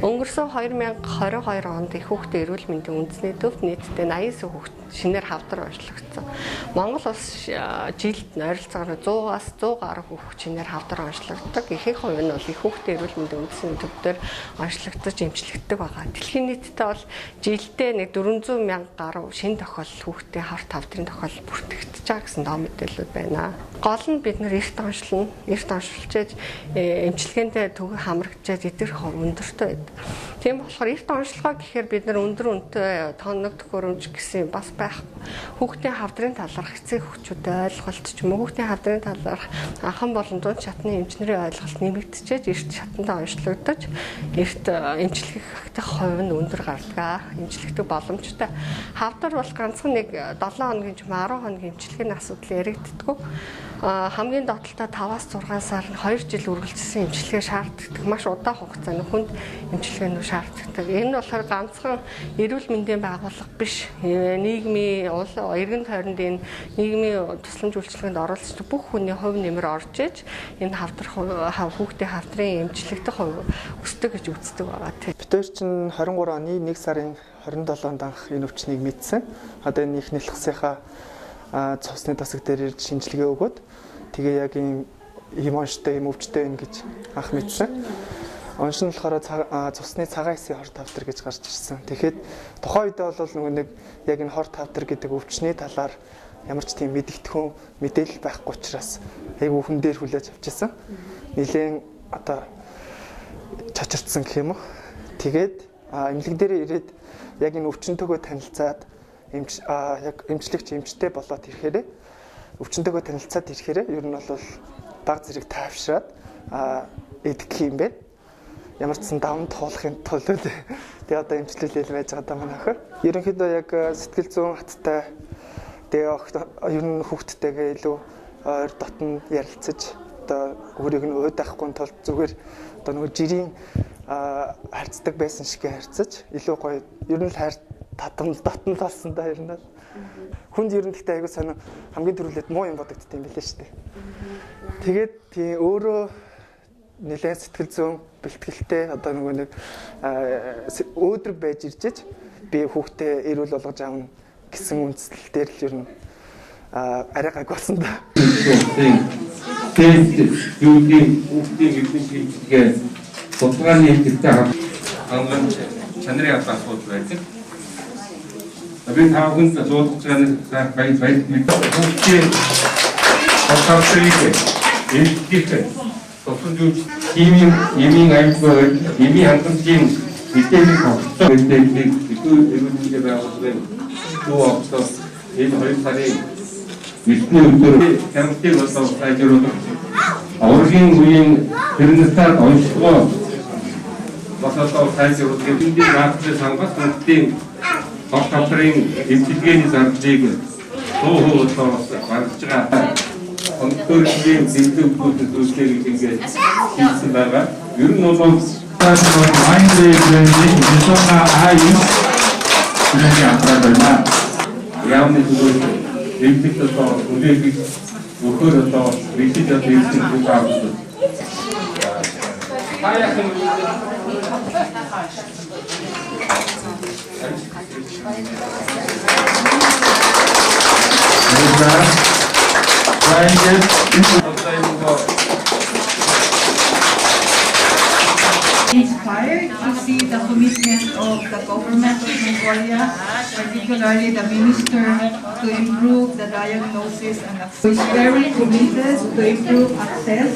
Өнгөрсөн 2022 онд их хүүхдийн эрүүл мэндийн үндэсний төвд нийтдээ 89 хүүхэд шинээр хавдар онцлогдсон. Монгол улс жилд ойролцоогоор 100-аас 100 гаруй хүүхэд шинээр хавдар онцлогддог. Ихэнх хувь нь бол их хүүхдийн эрүүл мэндийн үндэсний төвдөр онцлогдож эмчилэгддэг байгаа. Дэлхийн нийтдээ бол жилдээ нэг 400 мянга гаруй шинэ тохиолдол хүүхдийн хавар хавдрын тохиолдол бүртгэгдэж байгаа гэсэн доо мэдээлэл байна. Гол нь бид нар эрт онцлно. Эрт онцлуулж эмчилгээндээ төгөө хамрагдаж идэх өндөртэй байдаг. Тийм болохоор эрт онцлогоо гэхээр бид нар өндөр үнэтэй тоног төхөөрөмж гэсэн бас байхгүй. Хүүхдийн хавдрын талаарх эцэг эхчүүдэд ойлголт ч юм уу хүүхдийн хавдрын талаарх анхан болон дунд шатны эмчнэрийн ойлголт нэмэгдчихэд эрт шатандаа онцлогдож эрт эмчилгээх хувь нь өндөр гардаг. Эмчилэгдэх боломжтой. Хавдар бол ганцхан нэг 7 хоногийн ч 10 хоногийн эмчилгээний асуудал яригддаг. Хамгийн доотлолтой 5-аас 6 сар 2 жил үргэлжилсэн эмчилгээ шаарддаг. Маш удаан хугацааны хүнд эмчилгээнүүд шаарддаг. Энэ нь болохоор ганцхан эрүүл мэндийн байгууллага биш. Нийгмийн эргэн тойронд нийгмийн тусламж үйлчилгээнд оролцдог бүх хүний хувь нэмэр орж иж энэ хүүхдийн хавдрын эмчилэгдэх хувь өсдөг гэж үздэг байгаа. Бид хоёр чинь 23 оны 1 сарын 27-нд анх энэ өвчнийг мэдсэн. Одоо энэ их нэлхсийнхаа цусны тасаг дээр ирж шинжилгээ өгөөд тэгээ яг ийм онцтой ийм өвчтэй байна гэж анх мэдсэн. Онц нь болохоор цусны цагаан эсийн хор тавтар гэж гарч ирсэн. Тэгэхэд тухайн үедээ бол нөгөө нэг яг энэ хор тавтар гэдэг өвчний талаар ямар ч тийм мэдэгдэхүүн мэдээлэл байхгүй учраас айгүй хүн дээр хүлээж авчихсан. Нилийн одоо чачирдсан гэх юм уу. Тэгээд эмнэлэг дээр ирээд яг энэ өвчнөтөөгөө танилцаад яг эмчлэгч эмчтэй болоод ирэхээр өвчнөтөөгөө танилцаад ирэхээр ер нь бол баг зэрэг тайвшраад идэх юм байна. Ямар ч сан даван туулахын тулд тэгээ одоо эмчлэлэл байж байгаа даа манайхаа. Ерөнхийдөө яг сэтгэл зүйн хаттай тэгээ ер нь хүүхдтэйгээ илүү ойр дотн ярилцаж одоо өөрийг нь уйдахгүй тулд зүгээр одоо нөгөө жирийн харьцдаг байсан шиг харьцаж илүү гоё ер нь хайр татам дотн болсон да ер нь хүнд ер нь гэхдээ айгуу сонио хамгийн түрүүлээд муу юм бодогдт юм билээ шүү дээ. Тэгээд тий өөрөө нэлээд сэтгэл зүйн бэлтгэлтэй одоо нөгөө нэг өөдрөг байж иржэж би хүүхдээ эрүүл болгож аавна гэсэн үндслэл дээр л ер нь арай гайг болсон да. Тэгээд юугийн хүүхдийн гэрэлтгээ судалгааны хэлтэй ханган чанарын асуудал байдаг. Би тавханд зодж байгаа баяр хүүхдийн хавдрыг эмчилгээ тусламж химийн аймаг химийн хангалтын мэдээлэл авсан мэдээллийг эрүүлэндээ байгуулсан дуу авсан энэ 2 сарын 9-ний өдөр хямдыг болсон сайжруулах аврагын үеийн тэрнээсээ онцлогоо босоод сайжруулах гэдэг наадмын сангас үндэстний хавдрын эмчилгээний зардлыг дуу хоолойгоос гаргаж байгаа онцлогийн зэвсэгчдийн зүйлсийг ингээд хийсэн байгаа. Ер нь бол майндрэйний зэсона аюу гэж анзаарна. Яамны зүйл эмчилгээ үлээх өгөхөр одоо визитээр хийсэн бүх авсан. Хаяхан Inspired to see the commitment of the government of Mongolia, particularly the minister, to improve the diagnosis and access. Is very committed to improve access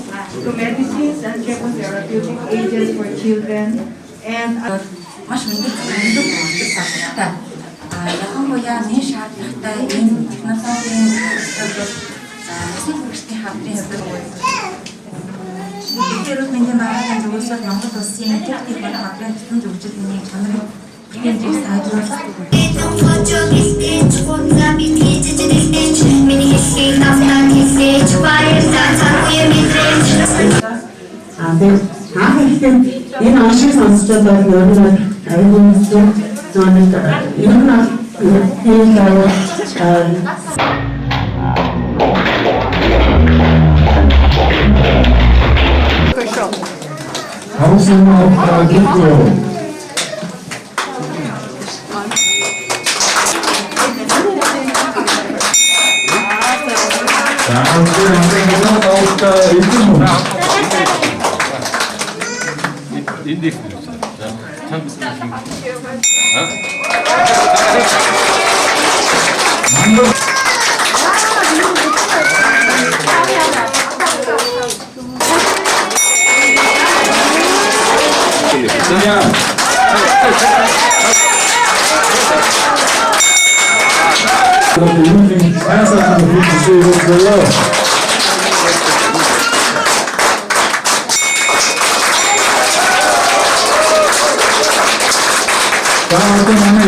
to medicines and chemotherapeutic agents for children and маш өндөр боловсролтой. Ялангуяа нэг шаардлагатай энэ технологийн насны хүүхдийн хавдрын хэвээр эрүүл мэндийн байгууллагын зөвлөсөд Монгол улсын техник болон хавдрын тусламж өгчдний чанарыг хэмжиж сайжруулах. Энэ ашиг сонсчод бол ер нь аюул зүйл зонд ер нь How's the 이분이 사야사는 우리 주제였고요.